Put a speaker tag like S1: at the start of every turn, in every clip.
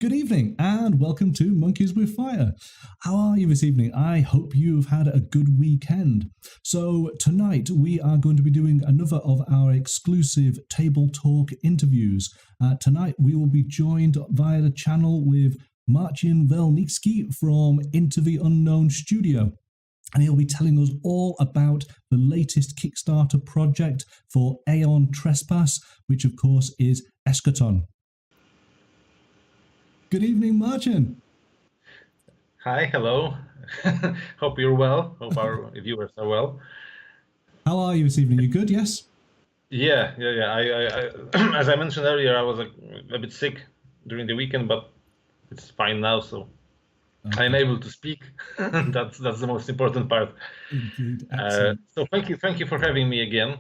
S1: Good evening and welcome to Monkeys with Fire. How are you this evening? I hope you've had a good weekend. So tonight we are going to be doing another of our exclusive Table Talk interviews. Tonight we will be joined via the channel with Marcin Welnicki from Into the Unknown Studio. And he'll be telling us all about the latest Kickstarter project for Aeon Trespass, which of course is Eschaton. Good evening, Marcin.
S2: Hi, hello. Hope you're well. Hope our viewers are well.
S1: How are you this evening? You good? Yes.
S2: Yeah. I as I mentioned earlier, I was a bit sick during the weekend, but it's fine now. So
S1: Okay.
S2: I'm able to speak. That's the most important part.
S1: Indeed. Excellent.
S2: So thank you for having me again.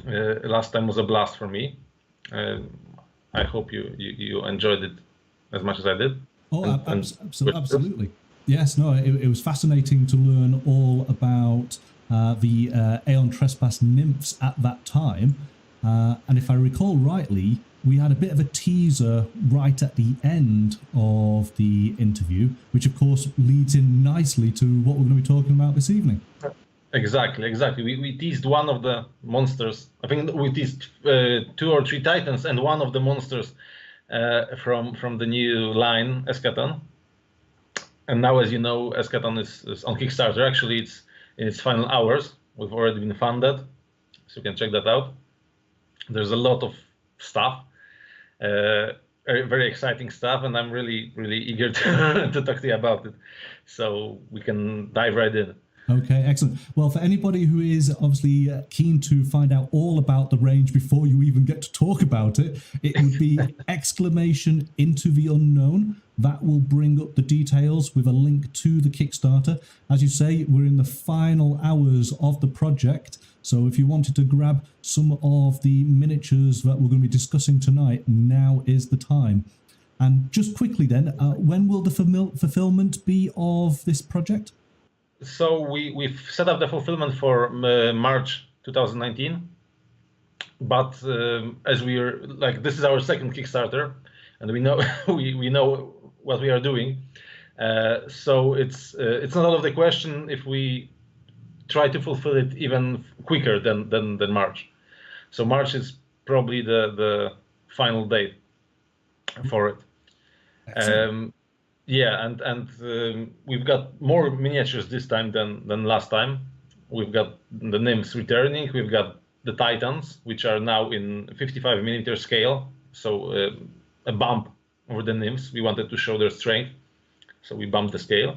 S2: Last time was a blast for me. I hope you enjoyed it as much as I did.
S1: Oh, absolutely. Yes, no, it was fascinating to learn all about the Aeon Trespass nymphs at that time. And if I recall rightly, we had a bit of a teaser right at the end of the interview, which of course leads in nicely to what we're going to be talking about this evening.
S2: Exactly. We teased one of the monsters. I think we teased 2 or 3 titans and one of the monsters from the new line, Eschaton. And now, as you know, Eschaton is on Kickstarter. Actually, it's in its final hours. We've already been funded, so you can check that out. There's a lot of stuff, very exciting stuff, and I'm really eager to talk to you about it. So we can dive right in.
S1: Okay, excellent. Well, for anybody who is obviously keen to find out all about the range before you even get to talk about it, it would be exclamation Into the Unknown. That will bring up the details with a link to the Kickstarter. As you say, we're in the final hours of the project. So if you wanted to grab some of the miniatures that we're going to be discussing tonight, now is the time. And just quickly then, when will the fulfillment be of this project?
S2: So we've set up the fulfillment for March 2019, but as we are this is our second Kickstarter, and we know we know what we are doing. So it's not out of the question if we try to fulfill it even quicker than March. So March is probably the final date for it. Yeah, and we've got more miniatures this time than last time. We've got the nymphs returning. We've got the titans, which are now in 55mm scale. So a bump over the nymphs. We wanted to show their strength, so we bumped the scale.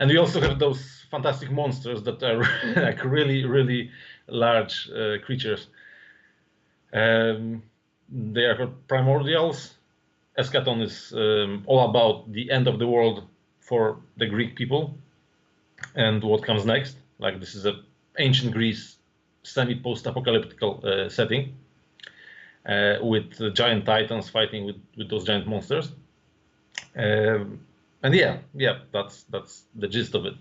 S2: And we also have those fantastic monsters that are like really large creatures. They are called primordials. Eschaton is all about the end of the world for the Greek people and what comes next. Like, this is an ancient Greece semi-post-apocalyptical setting with giant titans fighting with those giant monsters. And yeah, that's the gist of it.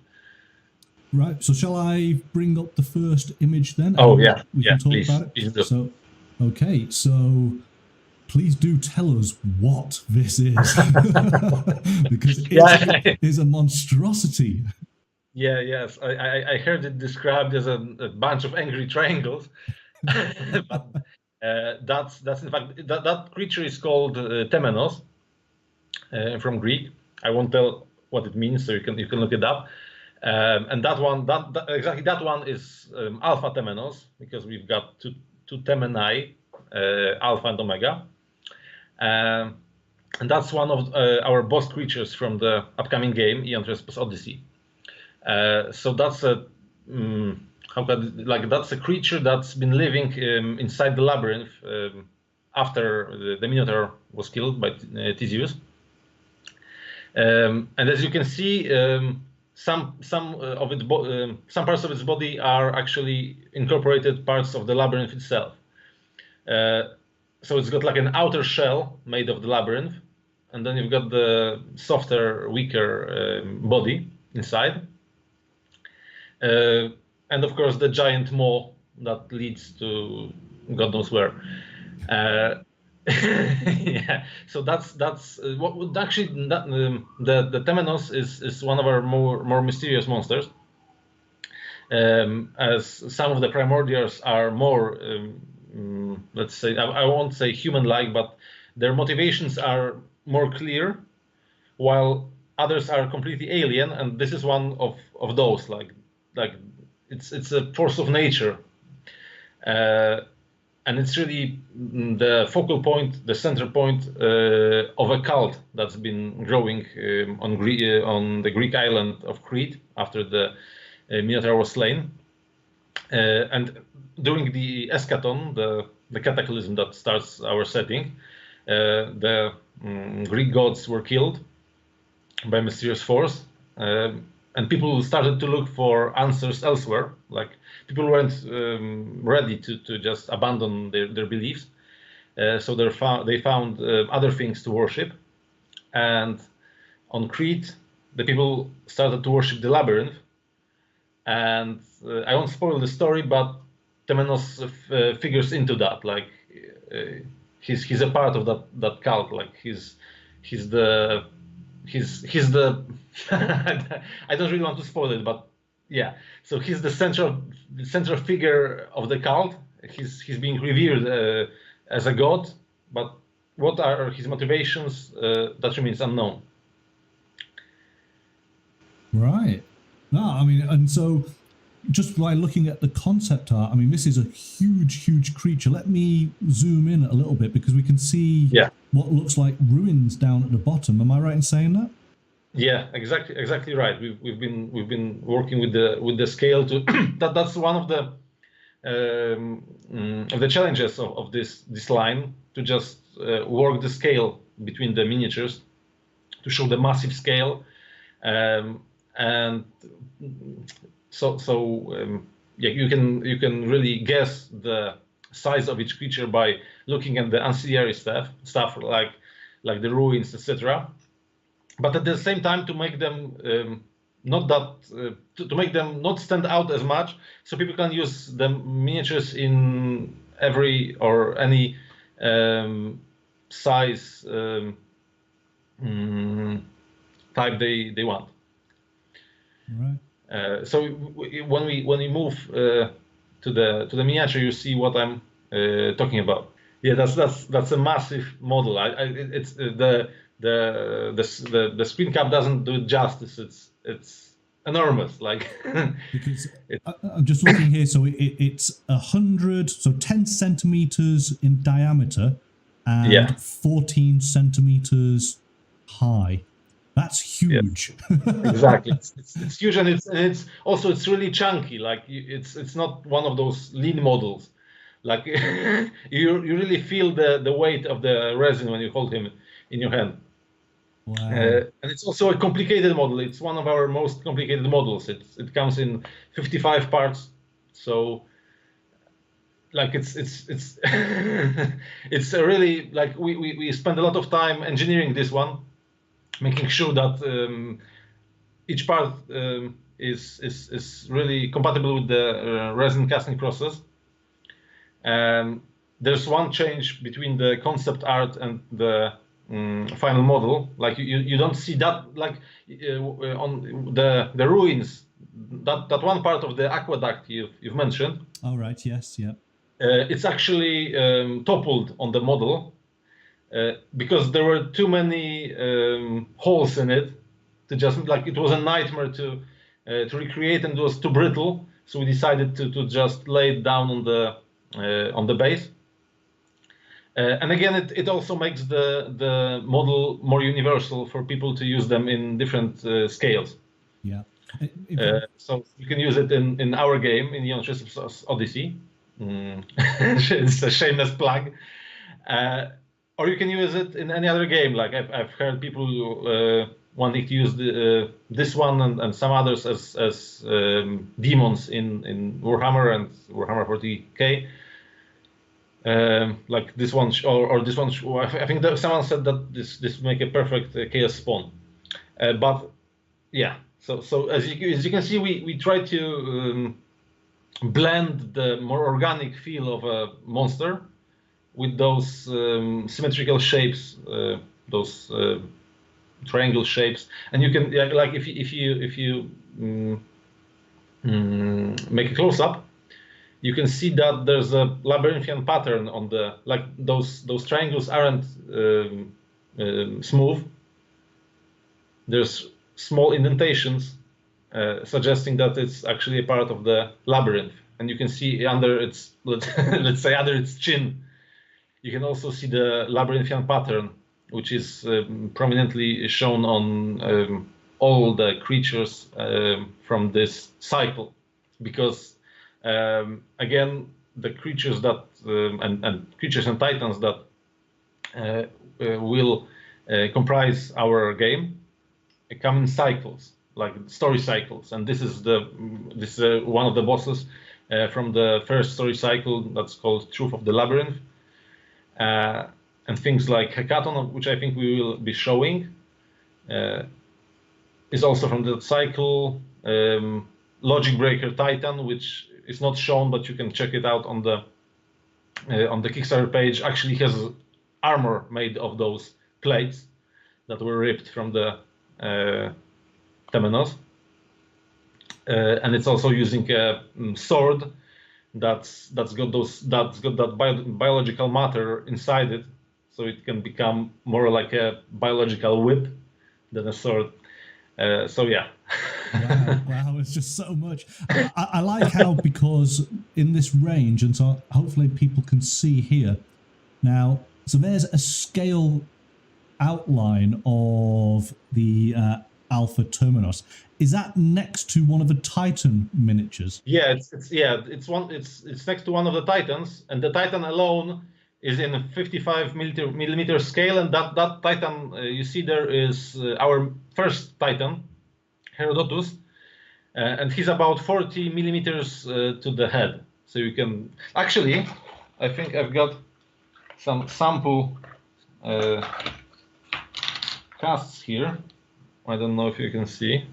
S1: Right. So shall I bring up the first image then?
S2: Oh yeah,
S1: we can talk
S2: please,
S1: about it.
S2: Please do.
S1: So, okay, so please do tell us what this is, because it is a monstrosity.
S2: Yeah, yes, I heard it described as a bunch of angry triangles, but that's in fact that creature is called Temenos from Greek. I won't tell what it means, so you can look it up. And that one is Alpha Temenos, because we've got two Temeni, Alpha and Omega. And that's one of our boss creatures from the upcoming game, Aeon Trespass Odyssey. So that's that's a creature that's been living inside the labyrinth after the Minotaur was killed by Theseus. And as you can see, some parts of its body are actually incorporated parts of the labyrinth itself. So it's got like an outer shell made of the labyrinth, and then you've got the softer, weaker body inside. And of course the giant maw that leads to God knows where. Yeah, so that's what would actually the Temenos is one of our more mysterious monsters, as some of the primordials are more let's say, I won't say human-like, but their motivations are more clear, while others are completely alien, and this is one of those. Like it's a force of nature. And it's really the focal point, the center point of a cult that's been growing on the Greek island of Crete after the Minotaur was slain. And during the Eschaton, the cataclysm that starts our setting, the Greek gods were killed by mysterious force, and people started to look for answers elsewhere. Like, people weren't ready to just abandon their beliefs, so they found other things to worship. And on Crete, the people started to worship the labyrinth. And I won't spoil the story, but Temenos figures into that. Like, he's a part of that cult. Like, he's the I don't really want to spoil it, but yeah. So he's the central figure of the cult. He's being revered as a god, but what are his motivations? That remains unknown.
S1: Right. No, I mean, and so just by looking at the concept art, I mean, this is a huge creature. Let me zoom in a little bit, because we can see what looks like ruins down at the bottom. Am I right in saying that?
S2: Yeah, exactly right. We've been working with the scale to that's one of the challenges of this line, to just work the scale between the miniatures to show the massive scale, and yeah, you can really guess the size of each creature by looking at the ancillary stuff like the ruins, etc. But at the same time, to make them to make them not stand out as much, so people can use the miniatures in every or any size type they want.
S1: Right.
S2: So when we move to the miniature, you see what I'm talking about. Yeah, that's a massive model. It's the screen cap doesn't do it justice. It's enormous. Like,
S1: because I'm just looking here. So it's 100, so 10 centimeters in diameter, and 14 centimeters high. That's huge.
S2: Yes, exactly. It's huge, and it's also really chunky. Like, it's not one of those lean models. Like, you really feel the weight of the resin when you hold him in your hand.
S1: Wow.
S2: And it's also a complicated model. It's one of our most complicated models. It comes in 55 parts. So, like, it's it's a really, like, we spend a lot of time engineering this one, making sure that each part is really compatible with the resin casting process. And there's one change between the concept art and the final model. Like, you don't see that, like, on the ruins, that one part of the aqueduct you've mentioned.
S1: Oh, right. Yes. Yeah.
S2: It's actually toppled on the model because there were too many holes in it to just, like, it was a nightmare to recreate, and it was too brittle. So we decided to just lay it down on the base. And again, it also makes the model more universal for people to use them in different scales.
S1: Yeah.
S2: So you can use it in our game, in Aeon Trespass Odyssey. It's a shameless plug. Or you can use it in any other game. Like, I've heard people wanting to use this one and some others as demons in Warhammer and Warhammer 40k. Like this one, or this one. I think that someone said that this make a perfect chaos spawn. But yeah, so as you can see, we try to blend the more organic feel of a monster with those symmetrical shapes, those triangle shapes, and you can like if you make a close up, you can see that there's a labyrinthian pattern on the those triangles aren't smooth. There's small indentations suggesting that it's actually a part of the labyrinth, and you can see under its let's say under its chin, you can also see the labyrinthian pattern, which is prominently shown on all the creatures from this cycle, because again, the creatures that and creatures and titans that will comprise our game come in cycles, like story cycles, and this is one of the bosses from the first story cycle that's called Truth of the Labyrinth, and things like Eschaton, which I think we will be showing, is also from the cycle. Logic Breaker Titan, which is not shown, but you can check it out on the Kickstarter page, actually has armor made of those plates that were ripped from the Temenos, and it's also using a sword that's got that biological matter inside it, so it can become more like a biological whip than a sword. So yeah.
S1: Wow, it's just so much. I like how, because in this range, and so hopefully people can see here now, so there's a scale outline of the Alpha Temenos. Is that next to one of the Titan miniatures?
S2: Yeah, it's next to one of the Titans, and the Titan alone is in a 55 millimeter scale, and that Titan you see there is our first Titan, Herodotus, and he's about 40 millimeters to the head. So you can actually, I think I've got some sample casts here. I don't know if you can see.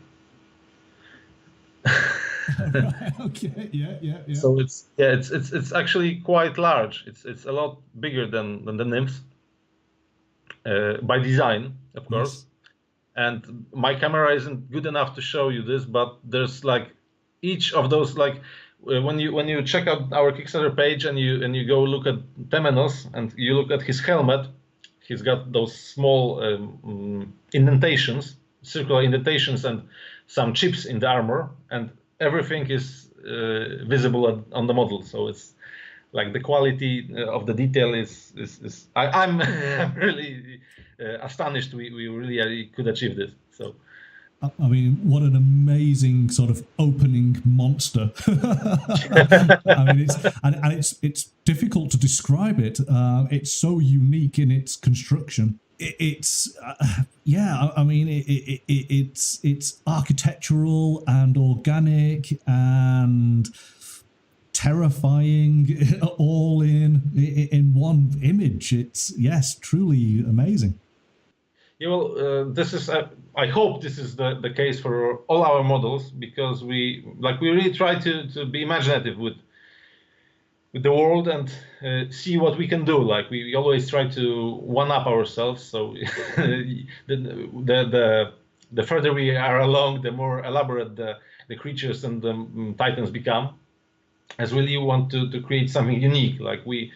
S1: Right, okay, yeah.
S2: So it's actually quite large. It's a lot bigger than the nymphs by design, of course.
S1: Yes.
S2: And my camera isn't good enough to show you this, but there's like each of those, like when you check out our Kickstarter page and you go look at Temenos and you look at his helmet, he's got those small indentations, circular indentations, and some chips in the armor, and everything is visible on the model. So it's like the quality of the detail is I'm really astonished we really could achieve this. So
S1: I mean, what an amazing sort of opening monster. I mean, it's difficult to describe it. It's so unique in its construction. It's architectural and organic and terrifying, all in one image. It's, yes, truly amazing.
S2: Yeah, well, this is I hope this is the case for all our models, because we really try to be imaginative with the world and see what we can do. Like we always try to one up ourselves. So the further we are along, the more elaborate the creatures and the titans become. As really want to create something unique. Like we.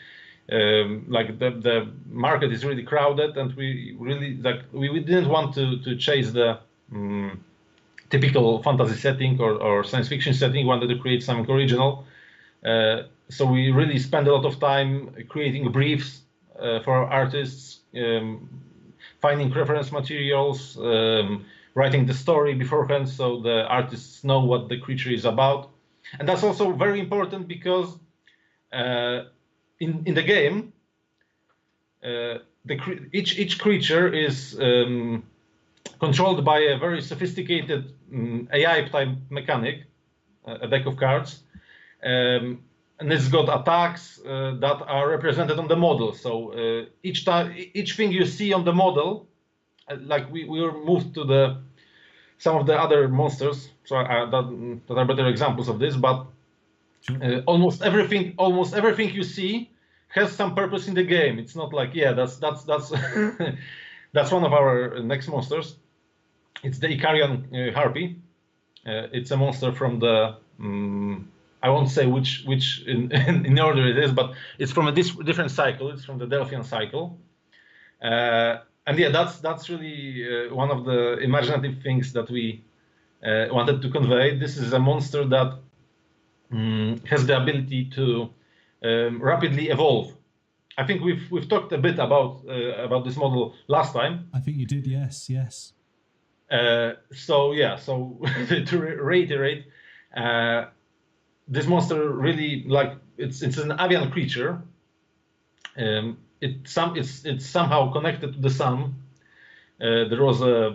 S2: The market is really crowded, and we really we didn't want to chase the typical fantasy setting or science fiction setting. We wanted to create something original, so we really spend a lot of time creating briefs for our artists, finding reference materials, writing the story beforehand so the artists know what the creature is about. And that's also very important because in the game, each creature is controlled by a very sophisticated AI type mechanic, a deck of cards, and it's got attacks that are represented on the model. So each thing you see on the model, like we were moved to some of the other monsters, so that are better examples of this, but. Almost everything you see has some purpose in the game. It's not like, yeah, that's that's one of our next monsters. It's the Icarian Harpy. It's a monster from the I won't say which in order it is, but it's from a different cycle. It's from the Delphian cycle. And yeah, that's really one of the imaginative things that we wanted to convey. This is a monster that has the ability to rapidly evolve. I think we've talked a bit about this model last time.
S1: I think you did, yes.
S2: So yeah, so to reiterate, this monster really, like, it's an avian creature. It's somehow connected to the sun. There was a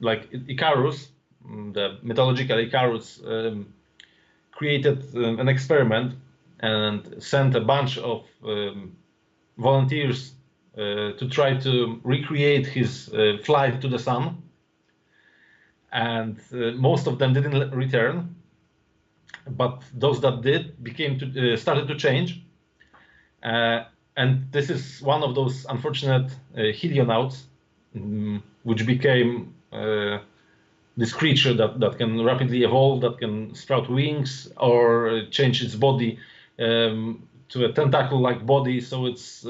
S2: like Icarus, the mythological Icarus, created an experiment and sent a bunch of volunteers to try to recreate his flight to the sun, and most of them didn't return, but those that did started to change. And this is one of those unfortunate helionauts, which became this creature that can rapidly evolve, that can sprout wings or change its body to a tentacle-like body. So it's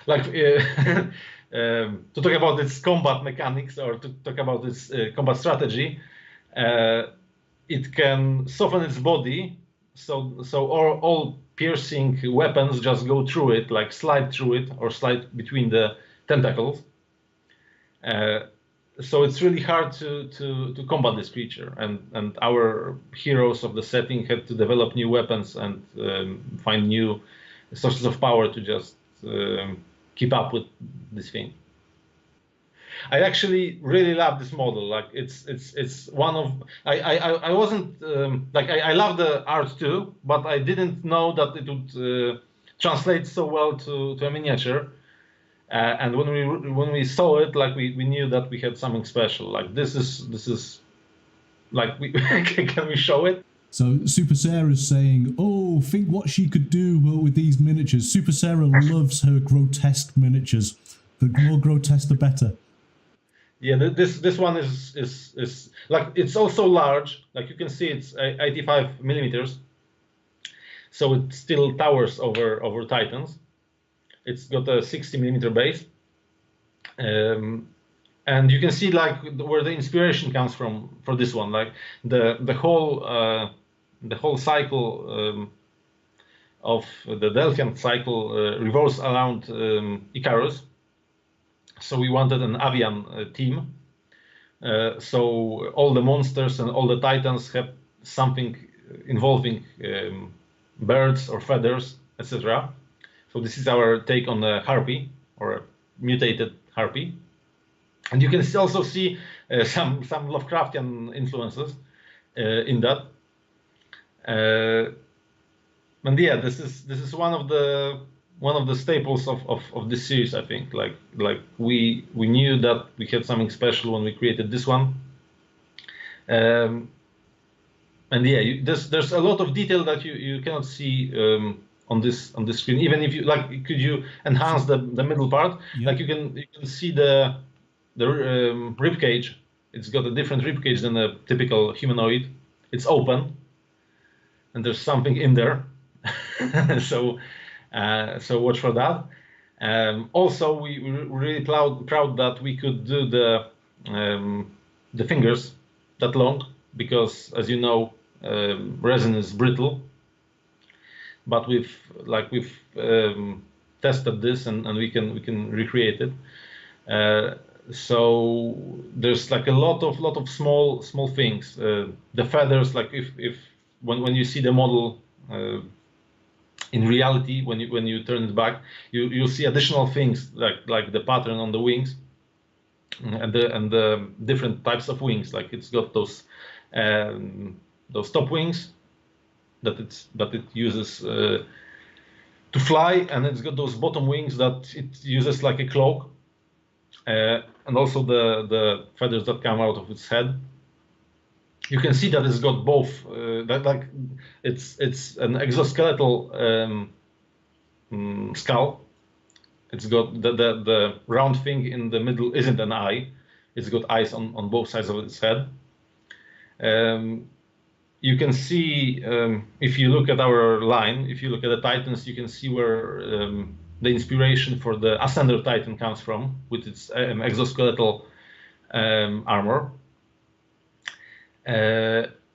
S2: like to talk about its combat mechanics or to talk about its combat strategy. It can soften its body, so all piercing weapons just go through it, like slide through it or slide between the tentacles. So it's really hard to combat this creature, and our heroes of the setting had to develop new weapons and find new sources of power to just keep up with this thing. I actually really love this model. Like it's one of I wasn't like I love the art too, but I didn't know that it would translate so well to a miniature. And when we saw it, like we knew that we had something special. Like this is like can we show it?
S1: So Super Sarah's saying, "Oh, think what she could do with these miniatures." Super Sarah loves her grotesque miniatures. The more grotesque, the better.
S2: Yeah, this one is like, it's also large. Like you can see, it's 85 millimeters, so it still towers over Titans. It's got a 60 millimeter base, and you can see like where the inspiration comes from for this one. Like the whole cycle of the Delphian cycle revolves around Icarus. So we wanted an avian team. So all the monsters and all the Titans have something involving birds or feathers, etc. So this is our take on the harpy, or a mutated harpy. And you can also see some Lovecraftian influences in that. And yeah, this is one of the staples of this series, I think. Like we knew that we had something special when we created this one. And yeah, there's a lot of detail that you cannot see on this screen. Even if you like, could you enhance the middle part? Yeah. Like you can see the rib cage. It's got a different rib cage than a typical humanoid. It's open, and there's something in there. So watch for that. Also, we were really proud that we could do the fingers that long, because, as you know, resin is brittle. But we've tested this, and we can recreate it. So there's like a lot of small things. The feathers, like if when you see the model in reality, when you turn it back, you'll see additional things like the pattern on the wings and the different types of wings. Like it's got those top wings that it uses to fly, and it's got those bottom wings that it uses like a cloak, and also the feathers that come out of its head. You can see that it's got both. That like it's an exoskeletal skull. It's got the round thing in the middle isn't an eye. It's got eyes on both sides of its head. You can see, if you look at our line, if you look at the Titans, you can see where the inspiration for the Ascender Titan comes from, with its exoskeletal armor.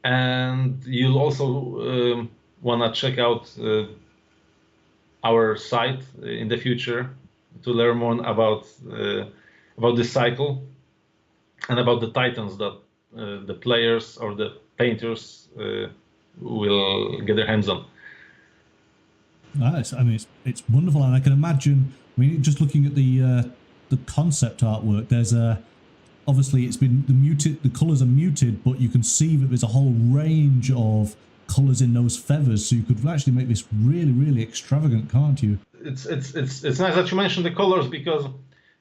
S2: And you'll also want to check out our site in the future to learn more about this cycle and about the Titans that the players or the painters will get their hands on.
S1: Nice. I mean, it's wonderful, and I can imagine. I mean, just looking at the concept artwork, there's obviously it's been the colors are muted, but you can see that there's a whole range of colors in those feathers, so you could actually make this really extravagant, can't you?
S2: It's nice that you mentioned the colors, because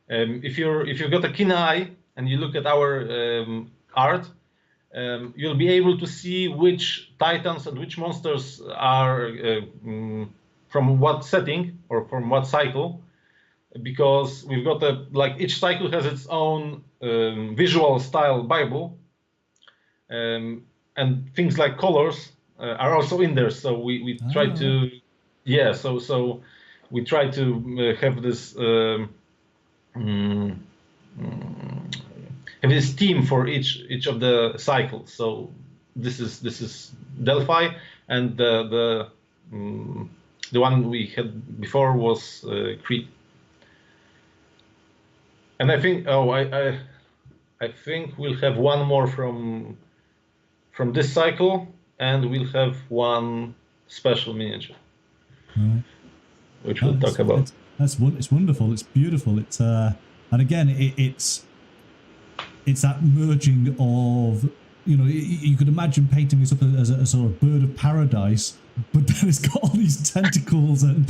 S2: if you've got a keen eye and you look at our art, you'll be able to see which Titans and which monsters are from what setting or from what cycle, because we've got each cycle has its own visual style Bible, and things like colors are also in there. So we try to, so we try to have this theme for each of the cycles. So this is Delphi, and the one we had before was Crete. And I think I think we'll have one more from this cycle, and we'll have one special miniature, which we'll talk about.
S1: It's wonderful. It's beautiful. It's and again, it's that merging of, you could imagine painting this up as a sort of bird of paradise, but then it's got all these tentacles and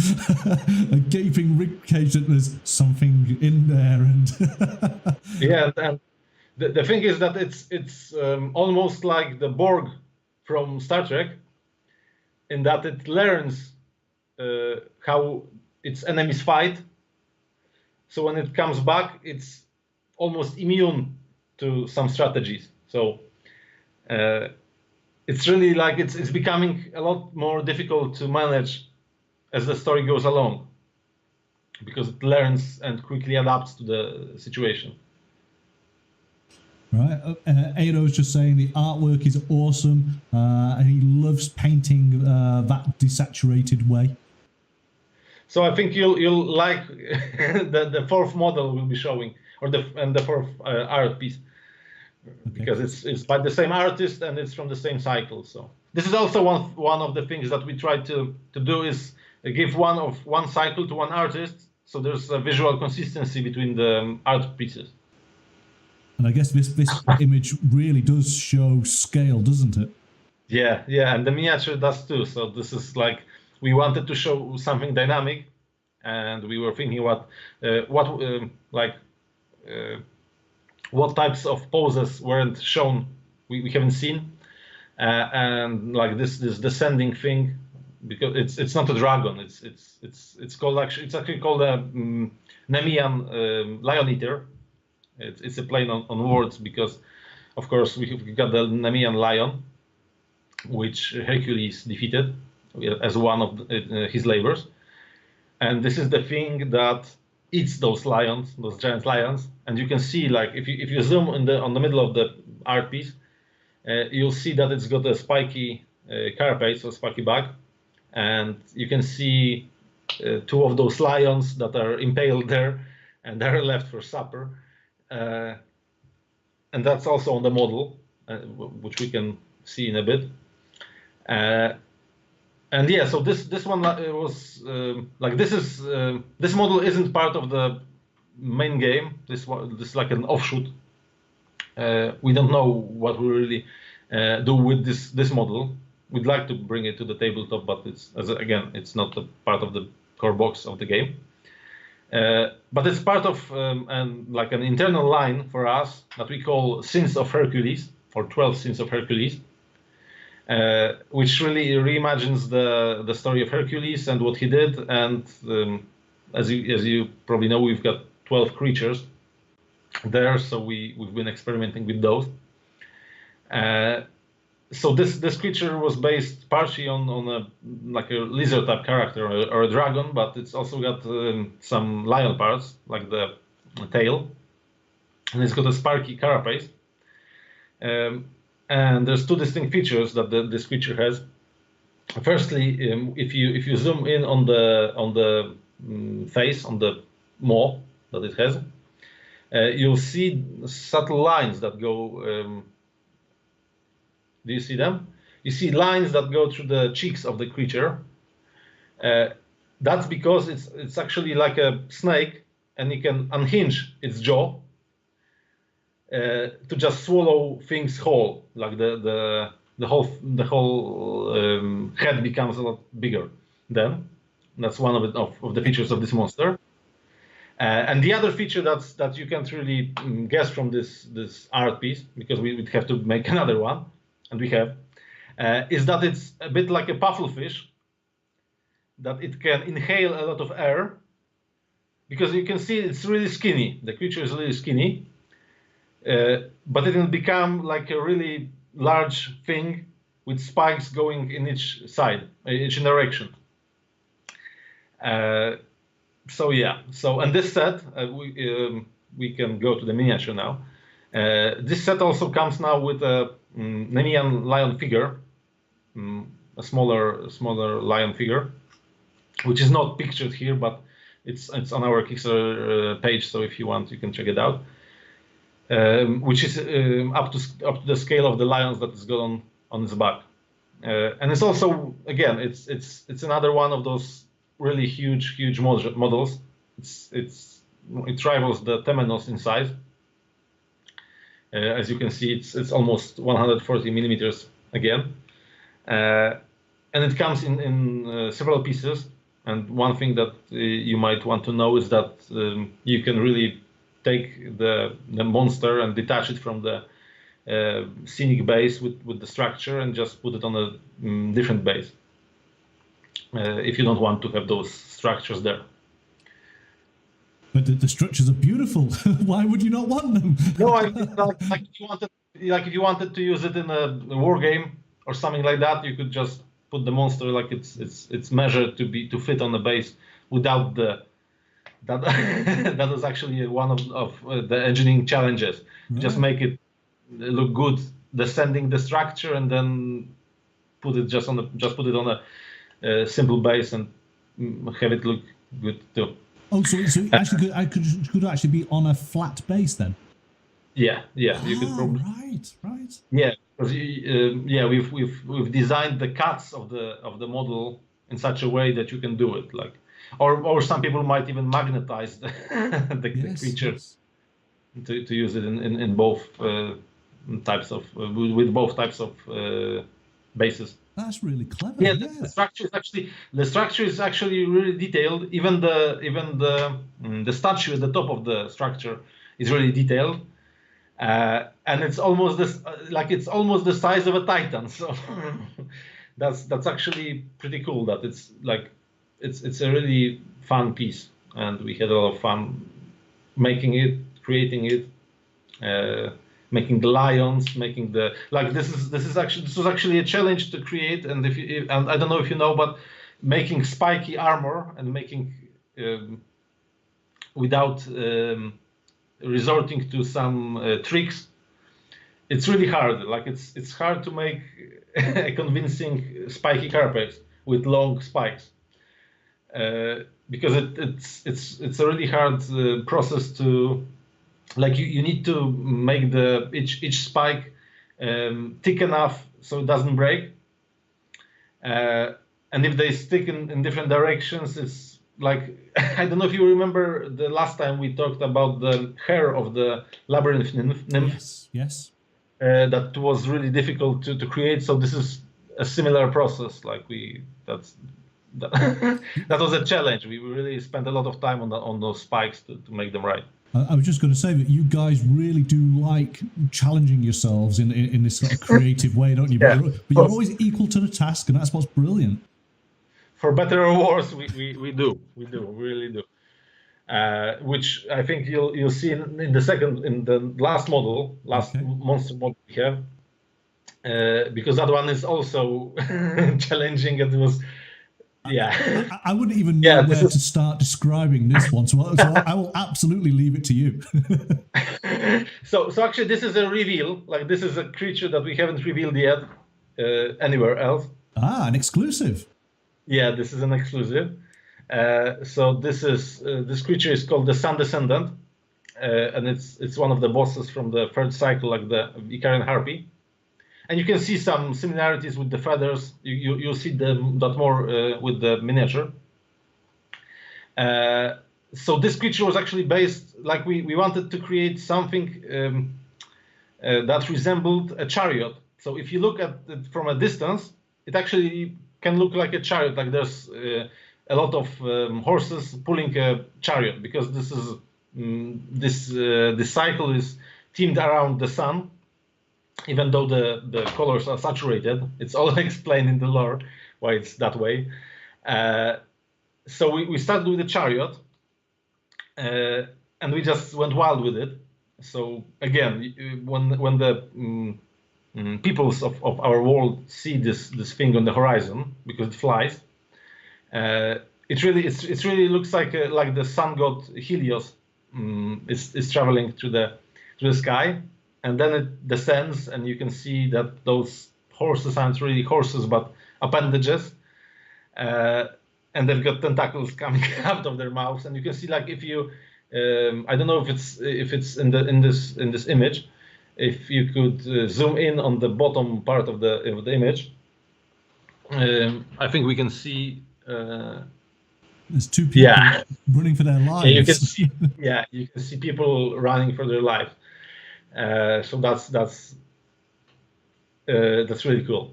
S1: a gaping rib cage that there's something in there. And
S2: yeah, and the thing is that it's almost like the Borg from Star Trek, in that it learns how its enemies fight. So when it comes back, it's almost immune to some strategies. So it's really like it's becoming a lot more difficult to manage as the story goes along, because it learns and quickly adapts to the situation.
S1: Right. Aero's just saying the artwork is awesome, and he loves painting that desaturated way. So
S2: I think you'll like the fourth model we'll be showing, or the fourth art piece, because it's by the same artist and it's from the same cycle. So this is also one of the things that we try to do, is give one cycle to one artist, so there's a visual consistency between the art pieces.
S1: And I guess this image really does show scale, doesn't it?
S2: Yeah, and the miniature does too. So this is like, we wanted to show something dynamic, and we were thinking what types of poses weren't shown, we haven't seen, and like this descending thing, because it's not a dragon. It's called actually called a Nemean lion eater. It's a play on words, because of course we got the Nemean lion, which Hercules defeated as one of his labors, and this is the thing that eats those lions, those giant lions. And you can see, like, if you zoom on the middle of the art piece, you'll see that it's got a spiky carapace, or spiky back, and you can see two of those lions that are impaled there, and they're left for supper. And that's also on the model, which we can see in a bit. And yeah, so this one was like, this model isn't part of the main game. This is like an offshoot. We don't know what we really do with this model. We'd like to bring it to the tabletop, but it's not a part of the core box of the game. But it's part of like an internal line for us that we call Sins of Hercules, or 12 Sins of Hercules. which really reimagines the story of Hercules and what he did. And as you probably know, we've got 12 creatures there, so we've been experimenting with those. So this creature was based partially on a lizard type character or a dragon, but it's also got some lion parts, like the tail, and it's got a sparky carapace. And there's two distinct features that this creature has. Firstly, if you zoom in on the face, on the maw that it has, you'll see subtle lines that go. Do you see them? You see lines that go through the cheeks of the creature. That's because it's actually like a snake, and it can unhinge its jaw to just swallow things whole. Like the whole head becomes a lot bigger. Then that's one of the features of this monster. And the other feature that you can't really guess from this art piece, because we would have to make another one, and we have, is that it's a bit like a puffelfish, that it can inhale a lot of air, because you can see it's really skinny. The creature is really skinny, but it can become like a really large thing with spikes going in each side, each direction. So yeah, and this set, we can go to the miniature now. This set also comes now with a Minion lion figure, a smaller lion figure, which is not pictured here, but it's on our Kickstarter page. So if you want, you can check it out. Which is up to the scale of the lions that is got on its back, and it's also, again, it's another one of those really huge models. It rivals the Temenos in size. As you can see, it's almost 140 millimeters again, and it comes in several pieces. And one thing that you might want to know is that you can really take the monster and detach it from the scenic base with the structure and just put it on a different base if you don't want to have those structures there.
S1: But the structures are beautiful. Why would you not want them?
S2: No, I mean, like if you wanted to use it in a war game or something like that, you could just put the monster like it's measured to fit on the base without that was actually one of the engineering challenges. Right. Just make it look good, descending the structure, and then put it on a simple base and have it look good too.
S1: Oh, so actually could actually be on a flat base then?
S2: Yeah, you could probably.
S1: Right.
S2: Yeah, because we've designed the cuts of the model in such a way that you can do it, like, or some people might even magnetize the creature to use it in both types of with both types of bases.
S1: That's really clever.
S2: Yeah, the structure is actually really detailed. Even the statue at the top of the structure is really detailed, and it's almost the size of a Titan. So that's actually pretty cool. That it's a really fun piece, and we had a lot of fun making it, creating it. Making the lions, making the this was actually a challenge to create, and and I don't know if you know, but making spiky armor and making without resorting to some tricks, it's really hard. Like it's hard to make a convincing spiky carapace with long spikes because it's a really hard process to. Like you need to make each spike thick enough so it doesn't break, and if they stick in different directions, it's like I don't know if you remember the last time we talked about the hair of the labyrinth nymph.
S1: Yes.
S2: That was really difficult to create. So this is a similar process. Like that was a challenge. We really spent a lot of time on those spikes to make them right.
S1: I was just going to say that you guys really do like challenging yourselves in this sort of creative way, don't you?
S2: Yeah,
S1: But you're always equal to the task, and that's what's brilliant.
S2: for better or worse, we really do. Which I think you'll see in the last monster model we have, because that one is also challenging. It was, yeah.
S1: I wouldn't even know where to start describing this one, so I will absolutely leave it to you.
S2: So actually, this is a reveal. Like, this is a creature that we haven't revealed yet anywhere else.
S1: Ah, an exclusive.
S2: Yeah, this is an exclusive. So this creature is called the Sun Descendant, and it's one of the bosses from the third cycle, like the Icarian Harpy. And you can see some similarities with the feathers. You'll see that more with the miniature. So this creature was actually based, like we wanted to create something that resembled a chariot. So if you look at it from a distance, it actually can look like a chariot. Like there's a lot of horses pulling a chariot, because this is this cycle is themed around the sun. Even though the colors are saturated, it's all explained in the lore why it's that way. So we started with the chariot, and we just went wild with it. So again, when the peoples of our world see this thing on the horizon, because it flies, it really looks like the sun god Helios is traveling through the sky. And then it descends, and you can see that those horses aren't really horses, but appendages, and they've got tentacles coming out of their mouths. And you can see, like, if you, I don't know if it's in this image, if you could zoom in on the bottom part of the image, I think we can see.
S1: There's two people running for their lives.
S2: You can see people running for their lives. So that's really cool.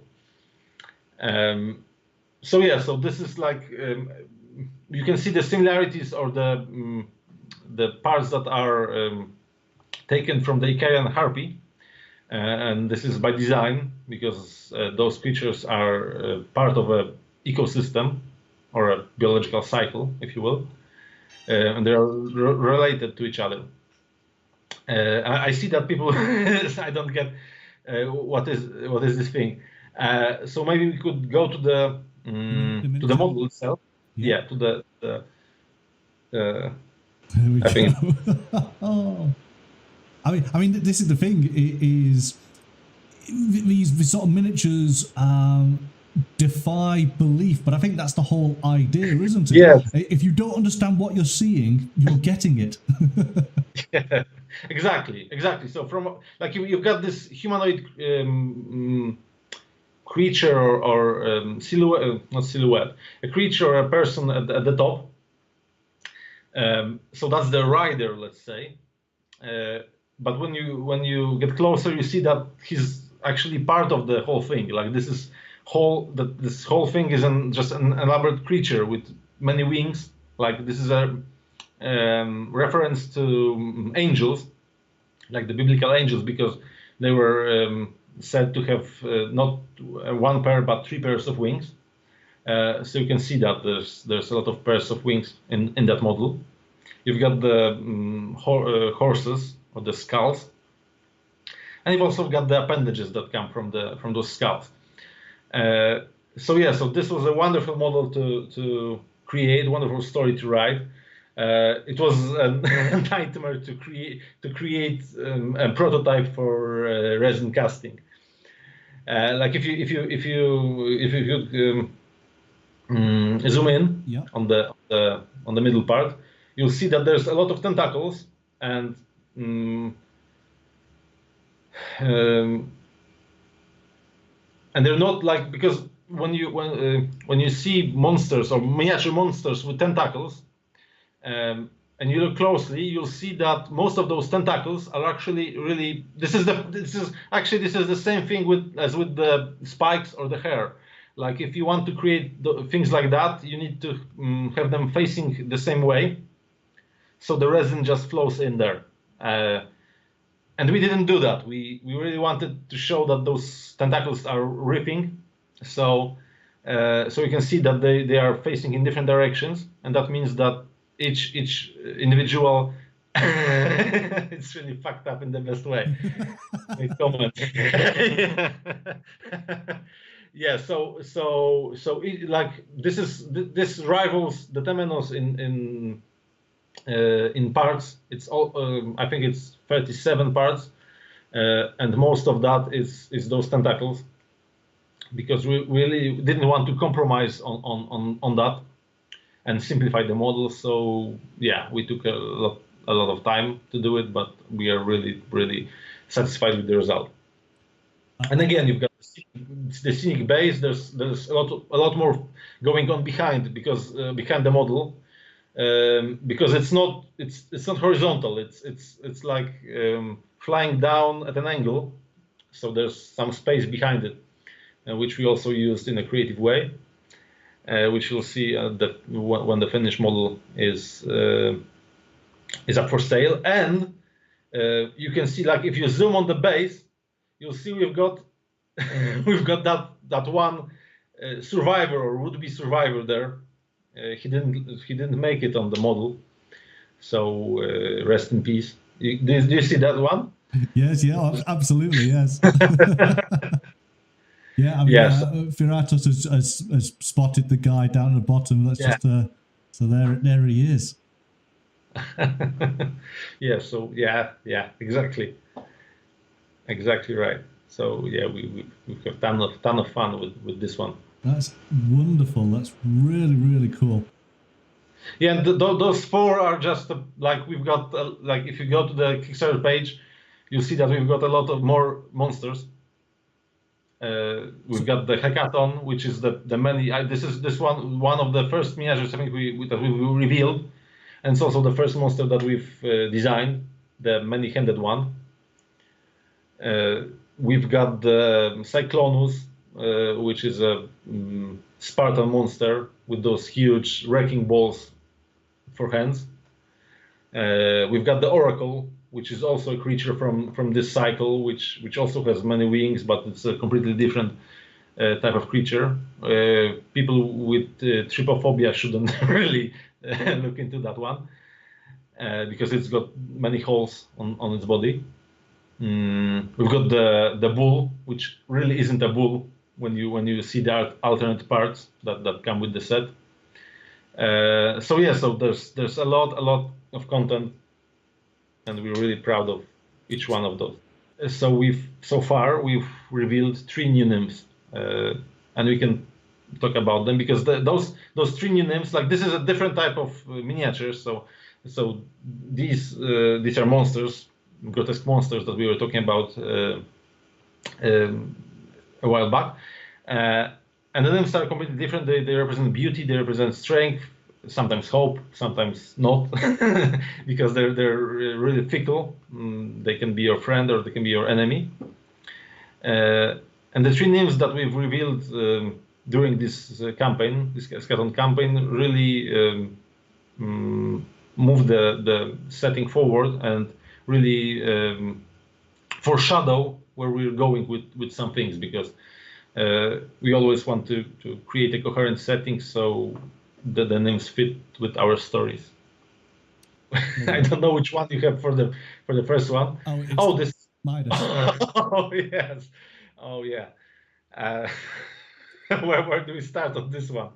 S2: So this is like you can see the similarities, or the parts that are taken from the Icarian Harpy, and this is by design, because those creatures are part of a ecosystem, or a biological cycle, if you will, and they are related to each other. I see that people I don't get what is this thing. So maybe we could go to the model itself. Yeah, to the I think.
S1: I mean, this is the thing. Is these sort of miniatures defy belief, but I think that's the whole idea, isn't it?
S2: Yeah.
S1: If you don't understand what you're seeing, you're getting it.
S2: Yeah, exactly. So from, like, you've got this humanoid creature or silhouette, not silhouette, a creature or a person at the top. So that's the rider, let's say. But when you get closer, you see that he's actually part of the whole thing. Like, this whole thing is just an elaborate creature with many wings. Like, this is a reference to angels, like the biblical angels, because they were said to have not one pair but 3 pairs of wings. So you can see that there's a lot of pairs of wings in that model. You've got the horses, or the skulls, and you've also got the appendages that come from those skulls. So this was a wonderful model to create, wonderful story to write. It was a nightmare to create a prototype for resin casting. Like, if you zoom in on the middle part, you'll see that there's a lot of tentacles, and they're not like, because when you see monsters or miniature monsters with tentacles, and you look closely, you'll see that most of those tentacles are actually really. This is the same thing as with the spikes or the hair. Like, if you want to create things like that, you need to have them facing the same way. so the resin just flows in there. And we didn't do that. We really wanted to show that those tentacles are ripping, so you can see that they are facing in different directions, and that means that each individual it's really fucked up in the best way. Comment. Yeah. So like this rivals the Temenos in parts. It's all I think it's 37 parts, and most of that is those tentacles, because we really didn't want to compromise on that and simplify the model. So yeah, we took a lot of time to do it, but we are really satisfied with the result. And again, you've got the scenic base. There's a lot more going on behind, because behind the model, because it's not horizontal. It's like flying down at an angle. So there's some space behind it, which we also used in a creative way, which you'll see that when the finished model is up for sale. And you can see, like, if you zoom on the base, you'll see we've got that one survivor or would-be survivor there. He didn't make it on the model, so rest in peace. Do you see that one?
S1: Yes, yeah, absolutely, yes. Yeah, I mean,
S2: yes.
S1: Firatos has spotted the guy down at the bottom. That's just so there he is.
S2: Yeah. So yeah, exactly right. So yeah, we have ton of fun with this one.
S1: That's wonderful. That's really cool.
S2: Yeah, and those four are just like we've got like if you go to the Kickstarter page, you'll see that we've got a lot of more monsters. We've got the Eschaton, which is the many. This one of the first miniatures I think that we revealed, and it's also the first monster that we've designed, the many-handed one. We've got the Cyclonus, which is a Spartan monster with those huge wrecking balls for hands. We've got the Oracle, which is also a creature from this cycle, which also has many wings, but it's a completely different type of creature. People with trypophobia shouldn't really look into that one, because it's got many holes on its body. We've got the bull, which really isn't a bull when you see the alternate parts that come with the set. So yeah, so there's a lot of content, and we're really proud of each one of those. So far we've revealed 3 new nymphs, and we can talk about them, because those 3 new nymphs, like, this is a different type of miniatures. So these are monsters, grotesque monsters that we were talking about a while back, and the nymphs are completely different. They represent beauty, they represent strength, sometimes hope, sometimes not, because they're really fickle. They can be your friend or they can be your enemy. And the 3 nymphs that we've revealed during this campaign, this Eschaton campaign, really move the setting forward and really foreshadow where we're going with some things, because we always want to create a coherent setting so that the nymphs fit with our stories. I don't know which one you have for the first one. This
S1: Midas.
S2: Oh yes. Oh yeah. Where do we start on this one?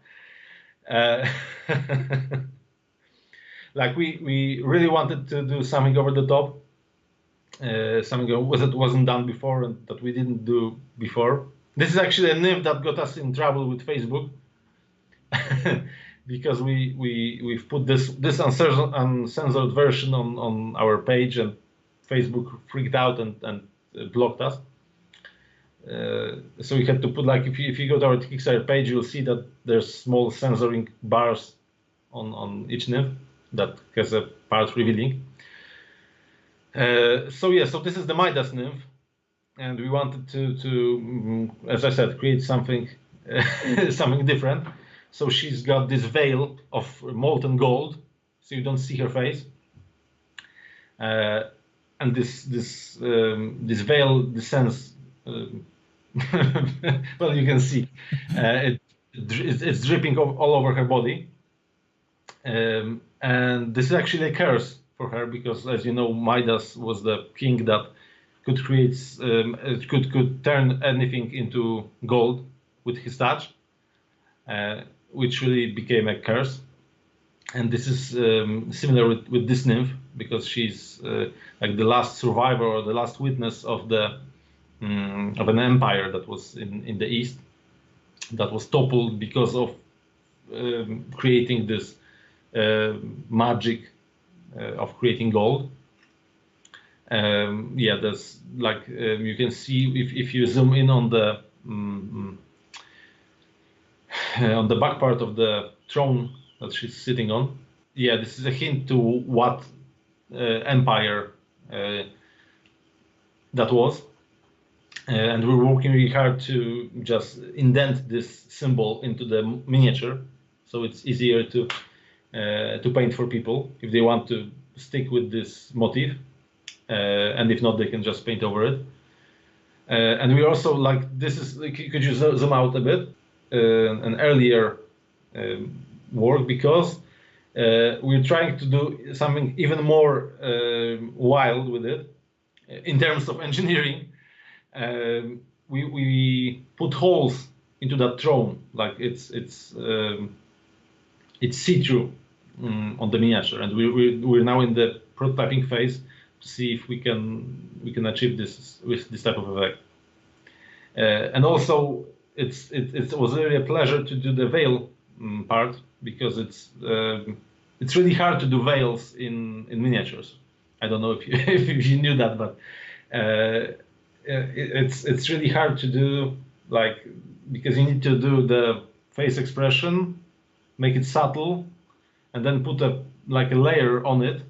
S2: Like we really wanted to do something over the top, something that wasn't done before and that we didn't do before. This is actually a nymph that got us in trouble with Facebook. Because we've put this uncensored version on our page, and Facebook freaked out and blocked us. So we had to put, like, if you go to our Kickstarter page, you'll see that there's small censoring bars on each nymph that has a part revealing. So this is the Midas nymph, and we wanted to as I said, create something something different. So she's got this veil of molten gold, so you don't see her face. and this veil descends. Well, you can see it's dripping all over her body, and this is actually a curse for her because, as you know, Midas was the king that could create, could turn anything into gold with his touch, which really became a curse. And this is similar with this nymph because she's like the last survivor or the last witness of the of an empire that was in the east that was toppled because of creating this magic of creating gold. Yeah, there's like you can see if you zoom in on the back part of the throne that she's sitting on. Yeah, this is a hint to what empire that was. And we're working really hard to just indent this symbol into the miniature, so it's easier to paint for people if they want to stick with this motif, and if not, they can just paint over it. And we also like this is. Could you zoom out a bit? An earlier work because we're trying to do something even more wild with it in terms of engineering. We put holes into that throne, like it's see-through on the miniature, and we're now in the prototyping phase to see if we can achieve this with this type of effect. And also, it was really a pleasure to do the veil part because it's really hard to do veils in miniatures. I don't know if you if you knew that, but it's really hard to do, like, because you need to do the face expression, make it subtle, and then put a layer on it,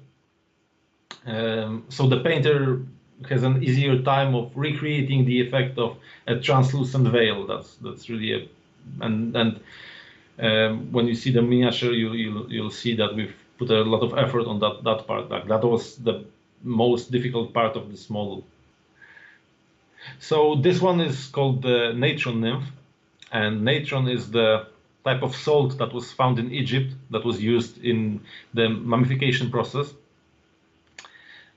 S2: so the painter has an easier time of recreating the effect of a translucent veil. That's really and when you see the miniature, you'll see that we've put a lot of effort on that part. Like that was the most difficult part of this model. So this one is called the natron nymph, and natron is the type of salt that was found in Egypt that was used in the mummification process.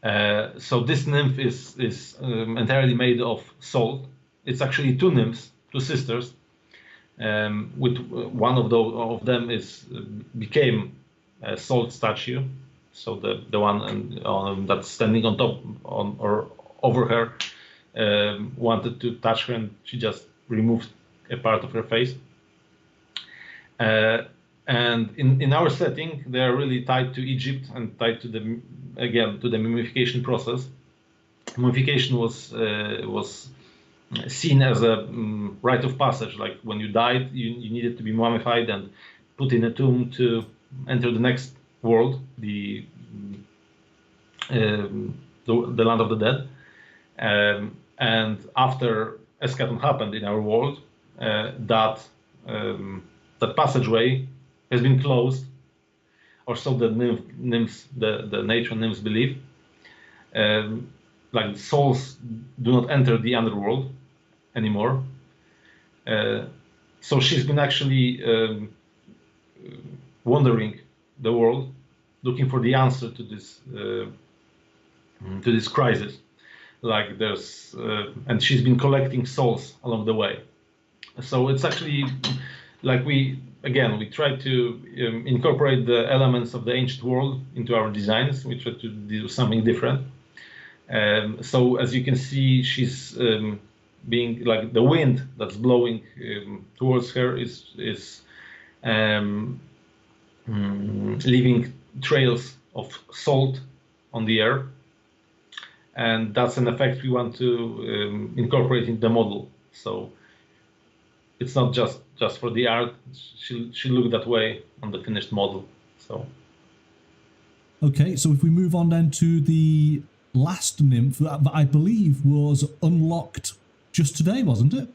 S2: So this nymph is entirely made of salt. It's actually two nymphs, two sisters. With one of them became a salt statue. So the one that's standing on top or over her wanted to touch her, and she just removed a part of her face. And in our setting, they are really tied to Egypt and tied to the mummification process. Mummification was seen as a rite of passage. Like when you died, you needed to be mummified and put in a tomb to enter the next world, the land of the dead. And after Eschaton happened in our world, that passageway has been closed, or so the nymphs, the natron nymphs believe. Like souls do not enter the underworld anymore. So she's been actually wandering the world, looking for the answer to this crisis. Like there's, and she's been collecting souls along the way. So it's actually like we try to incorporate the elements of the ancient world into our designs. We try to do something different. So as you can see, she's being like the wind that's blowing towards her is leaving trails of salt on the air, and that's an effect we want to incorporate in the model. So it's not just for the art. She'll look that way on the finished model. So
S1: okay, so if we move on then to the last nymph that I believe was unlocked just today, wasn't it?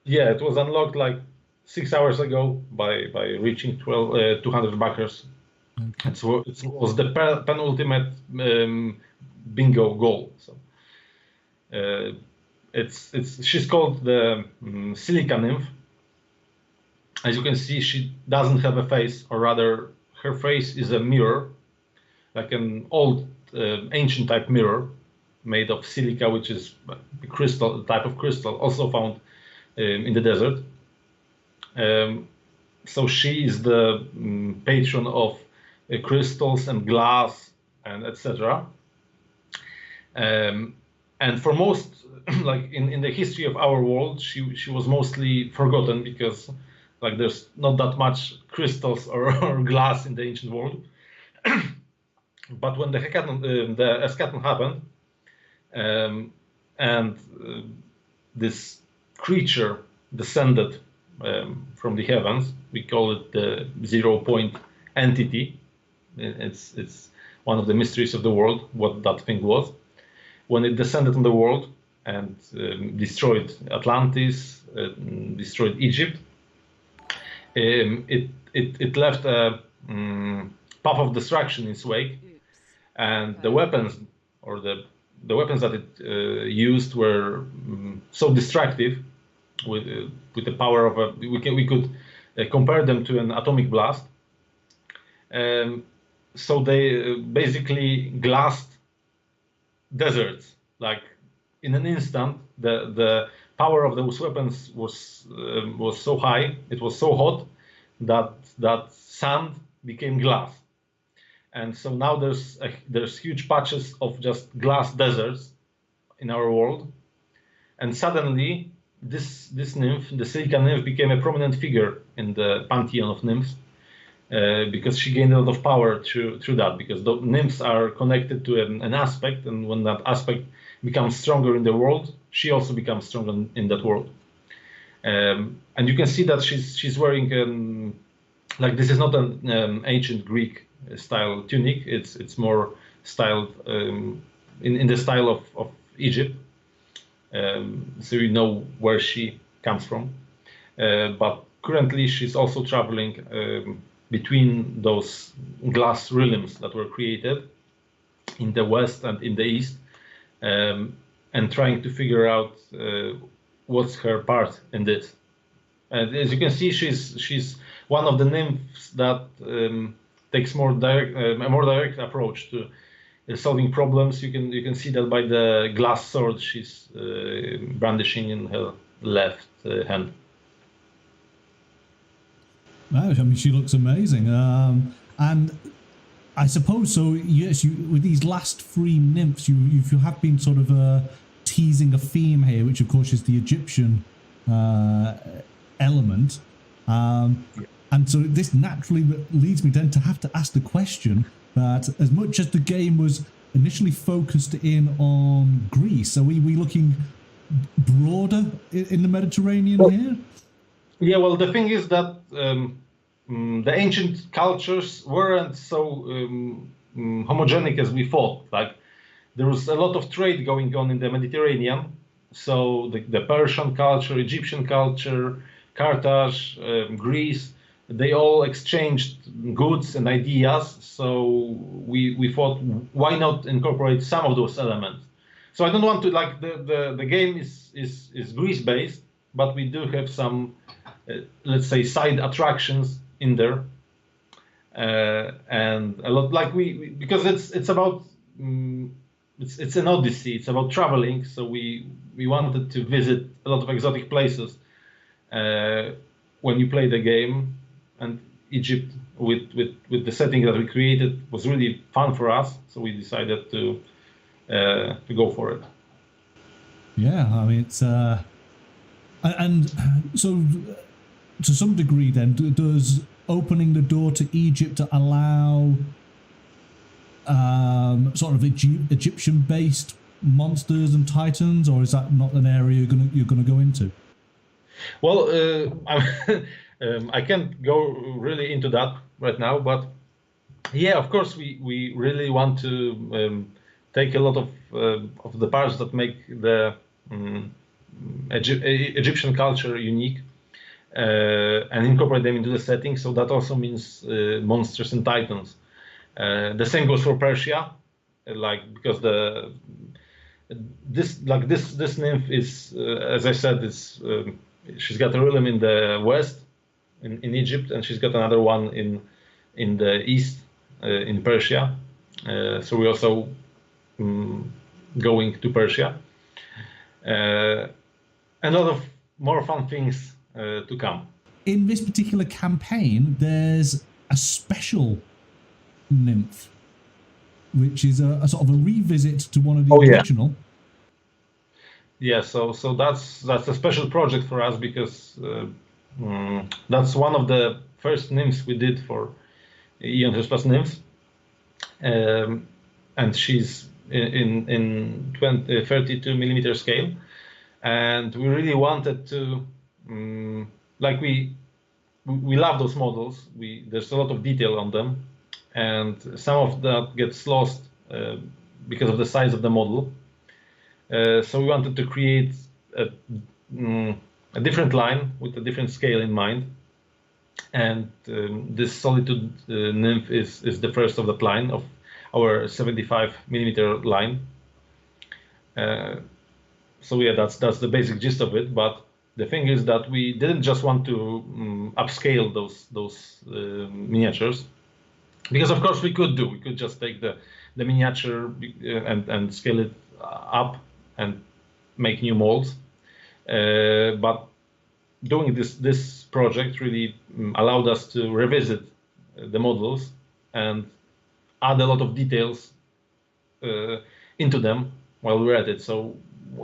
S2: Yeah, it was unlocked like 6 hours ago by reaching 200 backers. Okay. It was the penultimate bingo goal. So she's called the Silica Nymph. As you can see, she doesn't have a face, or rather, her face is a mirror, like an old ancient type mirror made of silica, which is a crystal, type of crystal, also found in the desert. So she is the patron of crystals and glass and etc. And for most, like in the history of our world, she was mostly forgotten because like there's not that much crystals or glass in the ancient world. But when the Eschaton happened, and this creature descended from the heavens, we call it the 0-point entity. It's one of the mysteries of the world, what that thing was. When it descended on the world and destroyed Atlantis, destroyed Egypt, it left a path of destruction in its wake, and the weapons, or the weapons that it used were so destructive, with the power of a, we could compare them to an atomic blast. So they basically glassed deserts. Like in an instant, the power of those weapons was so high, it was so hot that sand became glass. And so now there's huge patches of just glass deserts in our world, and suddenly this nymph, the Silica Nymph, became a prominent figure in the pantheon of nymphs, because she gained a lot of power through that, because the nymphs are connected to an aspect, and when that aspect becomes stronger in the world, she also becomes stronger in that world. And you can see that she's wearing like, this is not an ancient Greek style tunic. It's more styled in the style of Egypt. So you know where she comes from. But currently she's also traveling between those glass realms that were created in the west and in the east, and trying to figure out what's her part in this. And as you can see, she's one of the nymphs that takes a more direct approach to solving problems. You can see that by the glass sword she's brandishing in her left hand.
S1: Wow, I mean, she looks amazing. And I suppose so. Yes, with these last three nymphs, you have been sort of teasing a theme here, which of course is the Egyptian element. And so this naturally leads me then to have to ask the question that, as much as the game was initially focused in on Greece, are we looking broader in the Mediterranean here?
S2: Yeah, well, the thing is that the ancient cultures weren't so homogenic as we thought. Like, there was a lot of trade going on in the Mediterranean. So the Persian culture, Egyptian culture, Carthage, Greece, they all exchanged goods and ideas. So we thought, why not incorporate some of those elements? So I don't want to, like, the game is Greece based, but we do have some let's say side attractions in there, and a lot, like because it's about it's an odyssey, it's about traveling. So we wanted to visit a lot of exotic places when you play the game, and Egypt with the setting that we created was really fun for us, so we decided to go for it.
S1: Yeah, I mean, it's and so to some degree then, does opening the door to Egypt to allow sort of Egyptian based monsters and titans, or is that not an area you're gonna go into?
S2: Well, I can't go really into that right now, but yeah, of course we really want to take a lot of the parts that make the Egyptian culture unique and incorporate them into the setting. So that also means monsters and titans. The same goes for Persia. because this nymph is, as I said, is she's got a realm in the west, in Egypt, and she's got another one in the east, in Persia. So we're also going to Persia. And a lot of more fun things to come.
S1: In this particular campaign, there's a special nymph, which is a sort of a revisit to one of the original.
S2: Yeah, so that's a special project for us, because that's one of the first nymphs we did for Aeon Trespass nymphs, and she's in 32 millimeter scale, and we really wanted to we love those models. There's a lot of detail on them, and some of that gets lost because of the size of the model. So we wanted to create a different line with a different scale in mind, and this Solitude nymph is the first of that line, of our 75 millimeter line. So yeah, that's the basic gist of it. But the thing is that we didn't just want to upscale those miniatures, because of course we could just take the miniature and scale it up and make new molds. But doing this project really allowed us to revisit the models and add a lot of details into them while we're at it. So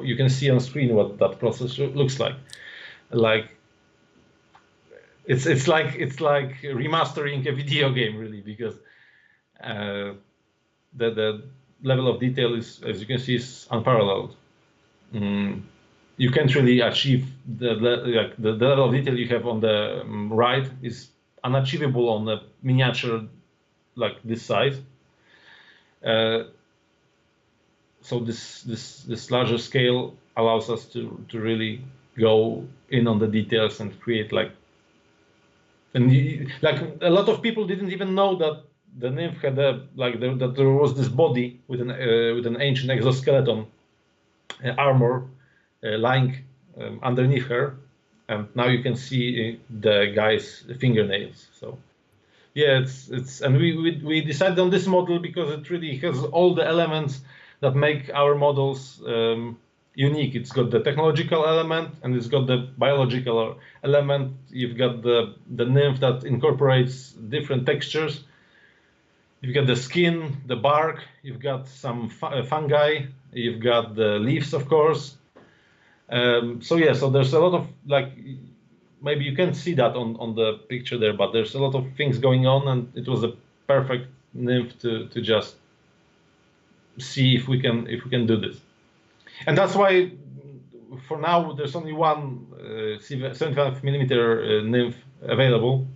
S2: you can see on screen what that process looks like. It's like remastering a video game, really, because the level of detail is, as you can see, is unparalleled. You can't really achieve the level of detail you have on the right is unachievable on a miniature like this size. So this larger scale allows us to really go in on the details and create a lot of people didn't even know that the nymph had that there was this body with an ancient exoskeleton armor lying underneath her, and now you can see the guy's fingernails. So yeah, it's and we decided on this model because it really has all the elements that make our models unique. It's got the technological element, and it's got the biological element. You've got the nymph that incorporates different textures. You've got the skin, the bark, you've got some fungi, you've got the leaves, of course. So yeah, so there's a lot of, maybe you can't see that on the picture there, but there's a lot of things going on, and it was a perfect nymph to just see if we can do this. And that's why for now there's only one 75 millimeter nymph available,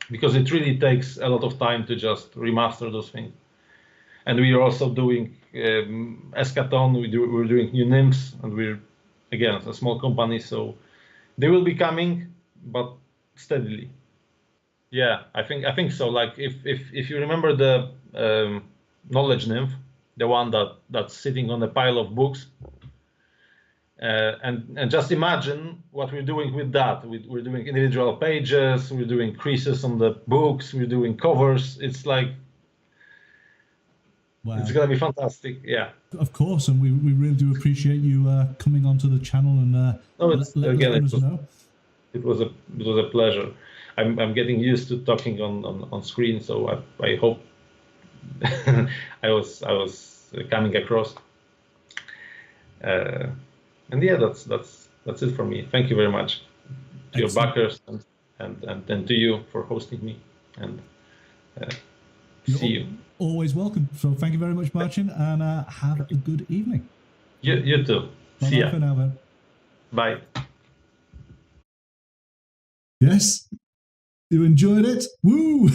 S2: because it really takes a lot of time to just remaster those things. And we are also doing Eschaton. We're doing new nymphs, and we're again a small company, so they will be coming, but steadily. Yeah, I think so. Like if you remember the knowledge nymph, the one that's sitting on a pile of books, and just imagine what we're doing with that. We're doing individual pages, we're doing creases on the books, we're doing covers. It's like, wow. It's gonna be fantastic. Yeah,
S1: of course, and we really do appreciate you coming onto the channel and letting us know.
S2: It was a pleasure. I'm getting used to talking on screen, so I hope I was coming across. And yeah, that's it for me. Thank you very much to your backers and to you for hosting me, and see you.
S1: Always welcome. So thank you very much, Marcin, and have a good evening.
S2: You too. See ya.
S1: For now, then.
S2: Bye.
S1: Yes, you enjoyed it. Woo!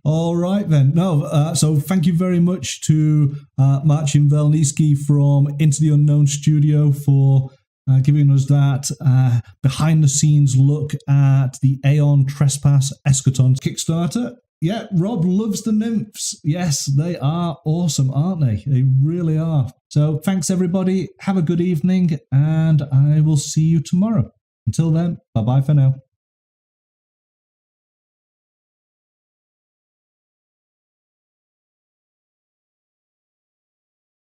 S1: All right then. No, so thank you very much to Marcin Welnicki from Into the Unknown Studio for giving us that behind-the-scenes look at the Aeon Trespass Eschaton Kickstarter. Yeah, Rob loves the nymphs. Yes, they are awesome, aren't they? They really are. So thanks, everybody. Have a good evening, and I will see you tomorrow. Until then, bye-bye for now.